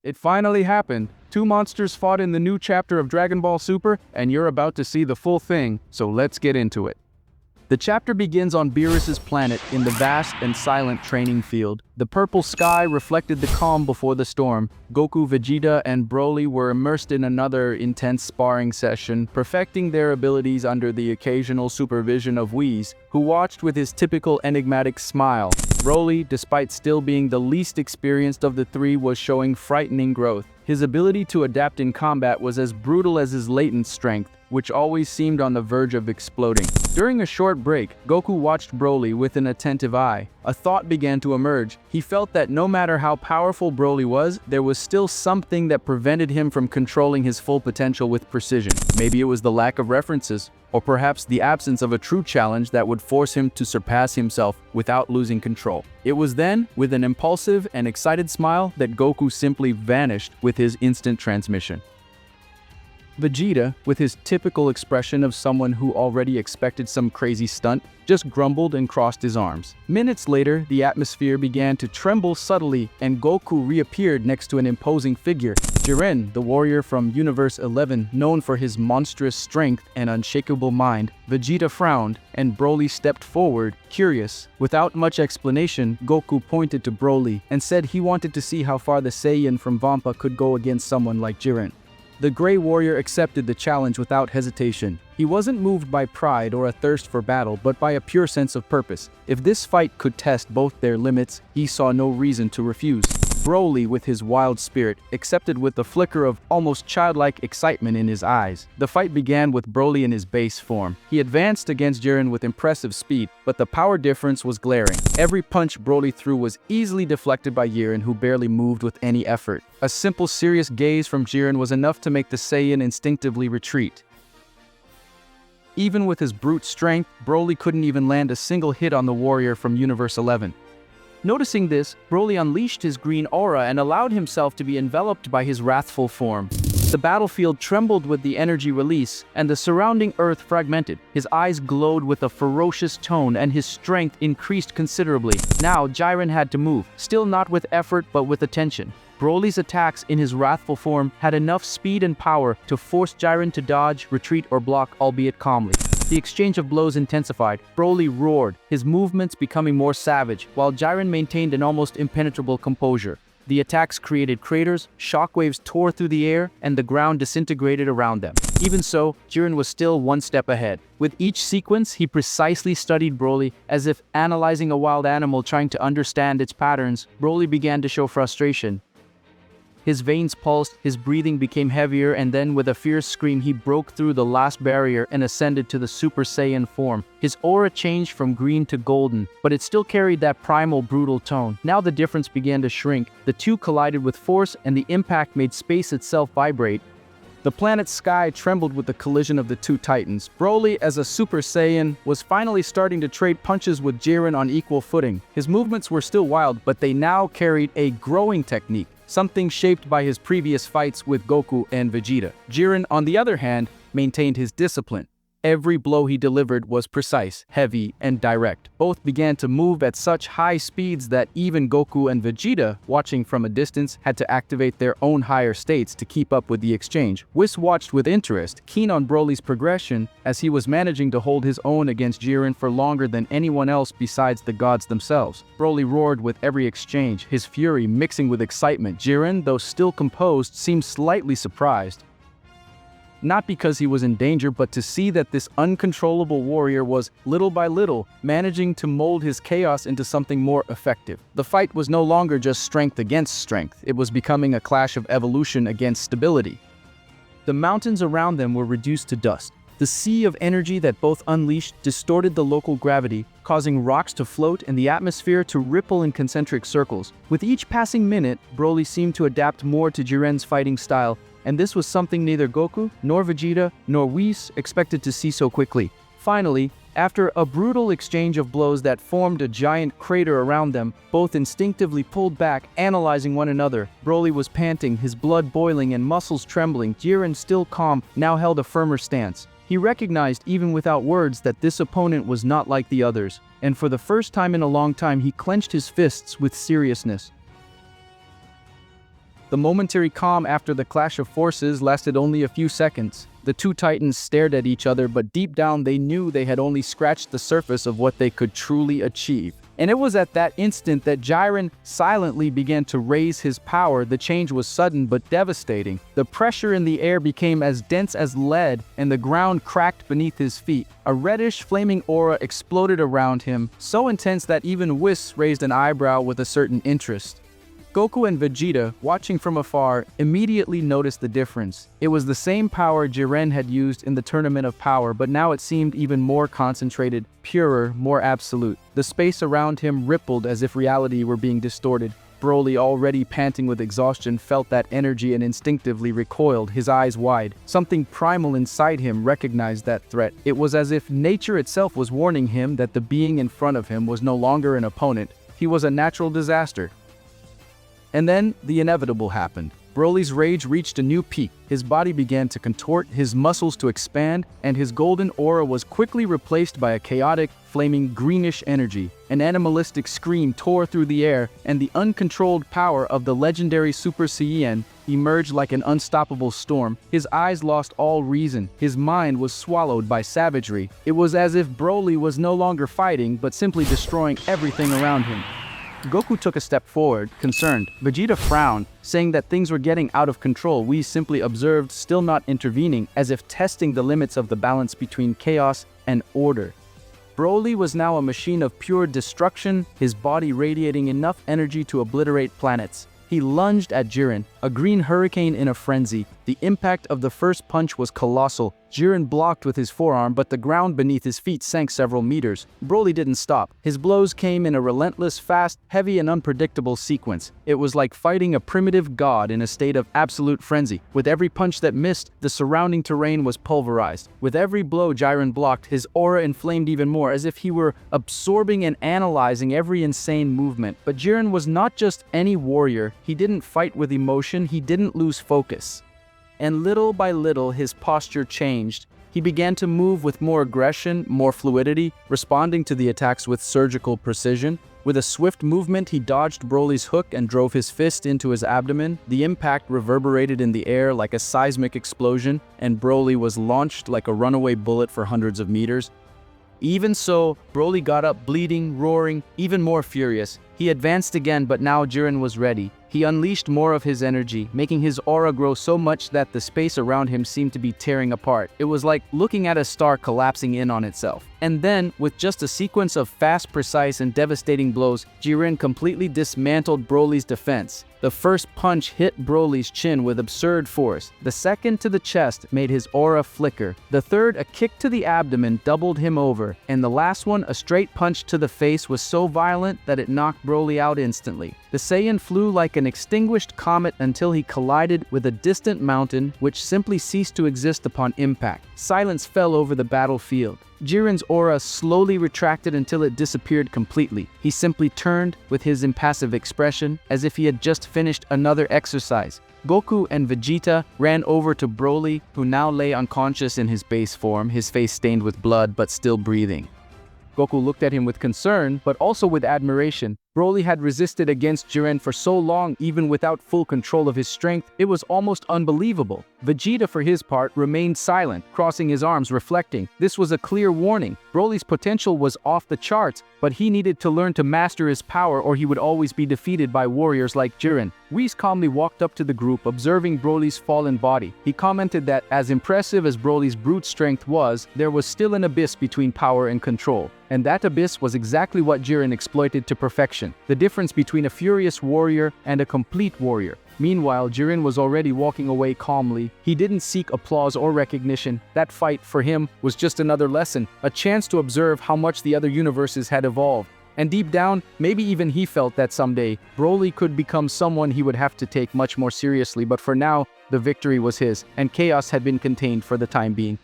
It finally happened. Two monsters fought in the new chapter of Dragon Ball Super, and you're about to see the full thing, so let's get into it. The chapter begins on Beerus's planet in the vast and silent training field. The purple sky reflected the calm before the storm. Goku, Vegeta, and Broly were immersed in another intense sparring session, perfecting their abilities under the occasional supervision of Whis, who watched with his typical enigmatic smile. Broly, despite still being the least experienced of the three, was showing frightening growth. His ability to adapt in combat was as brutal as his latent strength, which always seemed on the verge of exploding. During a short break, Goku watched Broly with an attentive eye. A thought began to emerge. He felt that no matter how powerful Broly was, there was still something that prevented him from controlling his full potential with precision. Maybe it was the lack of references, or perhaps the absence of a true challenge that would force him to surpass himself without losing control. It was then, with an impulsive and excited smile, that Goku simply vanished with his instant transmission. Vegeta, with his typical expression of someone who already expected some crazy stunt, just grumbled and crossed his arms. Minutes later, the atmosphere began to tremble subtly, and Goku reappeared next to an imposing figure. Jiren, the warrior from Universe 11, known for his monstrous strength and unshakable mind. Vegeta frowned, and Broly stepped forward, curious. Without much explanation, Goku pointed to Broly and said he wanted to see how far the Saiyan from Vampa could go against someone like Jiren. The Grey Warrior accepted the challenge without hesitation. He wasn't moved by pride or a thirst for battle, but by a pure sense of purpose. If this fight could test both their limits, he saw no reason to refuse. Broly, with his wild spirit, accepted with a flicker of almost childlike excitement in his eyes. The fight began with Broly in his base form. He advanced against Jiren with impressive speed, but the power difference was glaring. Every punch Broly threw was easily deflected by Jiren, who barely moved with any effort. A simple, serious gaze from Jiren was enough to make the Saiyan instinctively retreat. Even with his brute strength, Broly couldn't even land a single hit on the warrior from Universe 11. Noticing this, Broly unleashed his green aura and allowed himself to be enveloped by his wrathful form. The battlefield trembled with the energy release, and the surrounding earth fragmented. His eyes glowed with a ferocious tone, and his strength increased considerably. Now, Jiren had to move, still not with effort but with attention. Broly's attacks in his wrathful form had enough speed and power to force Jiren to dodge, retreat, or block, albeit calmly. The exchange of blows intensified. Broly roared, his movements becoming more savage, while Jiren maintained an almost impenetrable composure. The attacks created craters, shockwaves tore through the air, and the ground disintegrated around them. Even so, Jiren was still one step ahead. With each sequence, he precisely studied Broly, as if analyzing a wild animal trying to understand its patterns. Broly began to show frustration. His veins pulsed, his breathing became heavier, and then with a fierce scream he broke through the last barrier and ascended to the Super Saiyan form. His aura changed from green to golden, but it still carried that primal, brutal tone. Now the difference began to shrink. The two collided with force, and the impact made space itself vibrate. The planet's sky trembled with the collision of the two titans. Broly, as a Super Saiyan, was finally starting to trade punches with Jiren on equal footing. His movements were still wild, but they now carried a growing technique, something shaped by his previous fights with Goku and Vegeta. Jiren, on the other hand, maintained his discipline. Every blow he delivered was precise, heavy, and direct. Both began to move at such high speeds that even Goku and Vegeta, watching from a distance, had to activate their own higher states to keep up with the exchange. Whis watched with interest, keen on Broly's progression, as he was managing to hold his own against Jiren for longer than anyone else besides the gods themselves. Broly roared with every exchange, his fury mixing with excitement. Jiren, though still composed, seemed slightly surprised. Not because he was in danger, but to see that this uncontrollable warrior was, little by little, managing to mold his chaos into something more effective. The fight was no longer just strength against strength, it was becoming a clash of evolution against stability. The mountains around them were reduced to dust. The sea of energy that both unleashed distorted the local gravity, causing rocks to float and the atmosphere to ripple in concentric circles. With each passing minute, Broly seemed to adapt more to Jiren's fighting style, and this was something neither Goku, nor Vegeta, nor Whis expected to see so quickly. Finally, after a brutal exchange of blows that formed a giant crater around them, both instinctively pulled back, analyzing one another. Broly was panting, his blood boiling and muscles trembling. Jiren, still calm, now held a firmer stance. He recognized, even without words, that this opponent was not like the others, and for the first time in a long time he clenched his fists with seriousness. The momentary calm after the clash of forces lasted only a few seconds. The two titans stared at each other, but deep down they knew they had only scratched the surface of what they could truly achieve. And it was at that instant that Jiren silently began to raise his power. The change was sudden but devastating. The pressure in the air became as dense as lead, and the ground cracked beneath his feet. A reddish, flaming aura exploded around him, so intense that even Whis raised an eyebrow with a certain interest. Goku and Vegeta, watching from afar, immediately noticed the difference. It was the same power Jiren had used in the Tournament of Power, but now it seemed even more concentrated, purer, more absolute. The space around him rippled as if reality were being distorted. Broly, already panting with exhaustion, felt that energy and instinctively recoiled, his eyes wide. Something primal inside him recognized that threat. It was as if nature itself was warning him that the being in front of him was no longer an opponent. He was a natural disaster. And then, the inevitable happened. Broly's rage reached a new peak. His body began to contort, his muscles to expand, and his golden aura was quickly replaced by a chaotic, flaming greenish energy. An animalistic scream tore through the air, and the uncontrolled power of the legendary Super Saiyan emerged like an unstoppable storm. His eyes lost all reason. His mind was swallowed by savagery. It was as if Broly was no longer fighting, but simply destroying everything around him. Goku took a step forward, concerned. Vegeta frowned, saying that things were getting out of control. Whis simply observed, still not intervening, as if testing the limits of the balance between chaos and order. Broly was now a machine of pure destruction, his body radiating enough energy to obliterate planets. He lunged at Jiren, a green hurricane in a frenzy. The impact of the first punch was colossal. Jiren blocked with his forearm, but the ground beneath his feet sank several meters. Broly didn't stop. His blows came in a relentless, fast, heavy, and unpredictable sequence. It was like fighting a primitive god in a state of absolute frenzy. With every punch that missed, the surrounding terrain was pulverized. With every blow Jiren blocked, his aura inflamed even more, as if he were absorbing and analyzing every insane movement. But Jiren was not just any warrior. He didn't fight with emotion, he didn't lose focus. And little by little, his posture changed. He began to move with more aggression, more fluidity, responding to the attacks with surgical precision. With a swift movement, he dodged Broly's hook and drove his fist into his abdomen. The impact reverberated in the air like a seismic explosion, and Broly was launched like a runaway bullet for hundreds of meters. Even so, Broly got up bleeding, roaring, even more furious. He advanced again, but now Jiren was ready. He unleashed more of his energy, making his aura grow so much that the space around him seemed to be tearing apart. It was like looking at a star collapsing in on itself. And then, with just a sequence of fast, precise, and devastating blows, Jiren completely dismantled Broly's defense. The first punch hit Broly's chin with absurd force. The second to the chest made his aura flicker. The third, a kick to the abdomen, doubled him over. And the last one, a straight punch to the face, was so violent that it knocked Broly out instantly. The Saiyan flew like an extinguished comet until he collided with a distant mountain, which simply ceased to exist upon impact. Silence fell over the battlefield. Jiren's aura slowly retracted until it disappeared completely. He simply turned with his impassive expression, as if he had just finished another exercise. Goku and Vegeta ran over to Broly, who now lay unconscious in his base form, his face stained with blood but still breathing. Goku looked at him with concern, but also with admiration. Broly had resisted against Jiren for so long, even without full control of his strength, it was almost unbelievable. Vegeta, for his part, remained silent, crossing his arms, reflecting. This was a clear warning. Broly's potential was off the charts, but he needed to learn to master his power or he would always be defeated by warriors like Jiren. Whis calmly walked up to the group, observing Broly's fallen body. He commented that, as impressive as Broly's brute strength was, there was still an abyss between power and control. And that abyss was exactly what Jiren exploited to perfection. The difference between a furious warrior and a complete warrior. Meanwhile, Jiren was already walking away calmly. He didn't seek applause or recognition. That fight, for him, was just another lesson, a chance to observe how much the other universes had evolved. And deep down, maybe even he felt that someday, Broly could become someone he would have to take much more seriously, but for now, the victory was his, and chaos had been contained for the time being.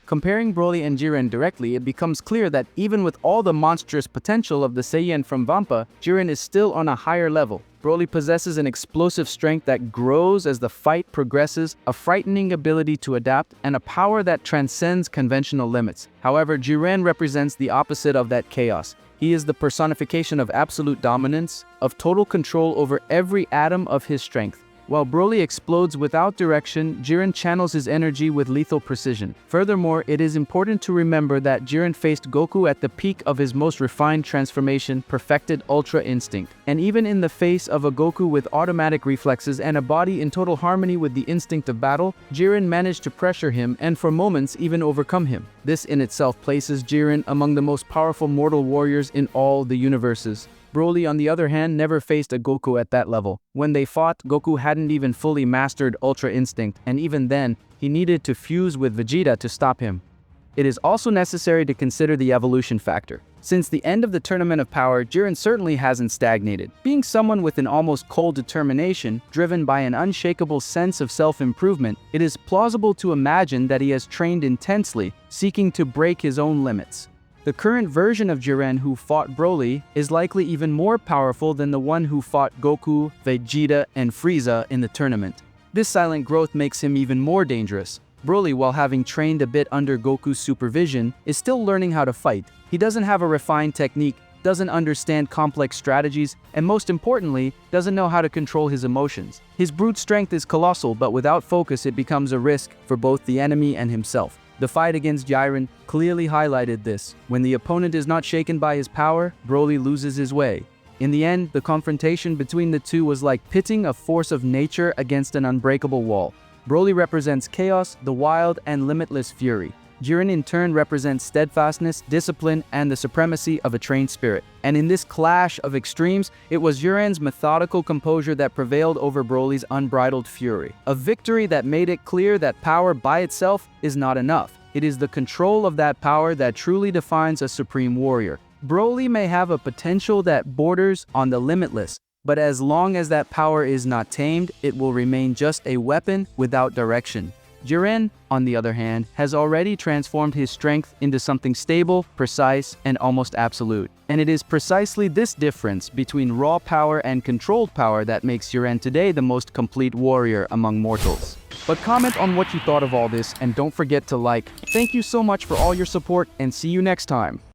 Comparing Broly and Jiren directly, it becomes clear that even with all the monstrous potential of the Saiyan from Vampa, Jiren is still on a higher level. Broly possesses an explosive strength that grows as the fight progresses, a frightening ability to adapt, and a power that transcends conventional limits. However, Jiren represents the opposite of that chaos. He is the personification of absolute dominance, of total control over every atom of his strength. While Broly explodes without direction, Jiren channels his energy with lethal precision. Furthermore, it is important to remember that Jiren faced Goku at the peak of his most refined transformation, perfected Ultra Instinct. And even in the face of a Goku with automatic reflexes and a body in total harmony with the instinct of battle, Jiren managed to pressure him and for moments even overcome him. This in itself places Jiren among the most powerful mortal warriors in all the universes. Broly, on the other hand, never faced a Goku at that level. When they fought, Goku hadn't even fully mastered Ultra Instinct, and even then, he needed to fuse with Vegeta to stop him. It is also necessary to consider the evolution factor. Since the end of the Tournament of Power, Jiren certainly hasn't stagnated. Being someone with an almost cold determination, driven by an unshakable sense of self-improvement, it is plausible to imagine that he has trained intensely, seeking to break his own limits. The current version of Jiren who fought Broly is likely even more powerful than the one who fought Goku, Vegeta, and Frieza in the tournament. This silent growth makes him even more dangerous. Broly, while having trained a bit under Goku's supervision, is still learning how to fight. He doesn't have a refined technique, doesn't understand complex strategies, and most importantly, doesn't know how to control his emotions. His brute strength is colossal, but without focus it becomes a risk for both the enemy and himself. The fight against Jiren clearly highlighted this. When the opponent is not shaken by his power, Broly loses his way. In the end, the confrontation between the two was like pitting a force of nature against an unbreakable wall. Broly represents chaos, the wild, and limitless fury. Jiren in turn represents steadfastness, discipline, and the supremacy of a trained spirit. And in this clash of extremes, it was Jiren's methodical composure that prevailed over Broly's unbridled fury. A victory that made it clear that power by itself is not enough. It is the control of that power that truly defines a supreme warrior. Broly may have a potential that borders on the limitless, but as long as that power is not tamed, it will remain just a weapon without direction. Jiren, on the other hand, has already transformed his strength into something stable, precise, and almost absolute. And it is precisely this difference between raw power and controlled power that makes Jiren today the most complete warrior among mortals. But comment on what you thought of all this, and don't forget to like. Thank you so much for all your support, and see you next time.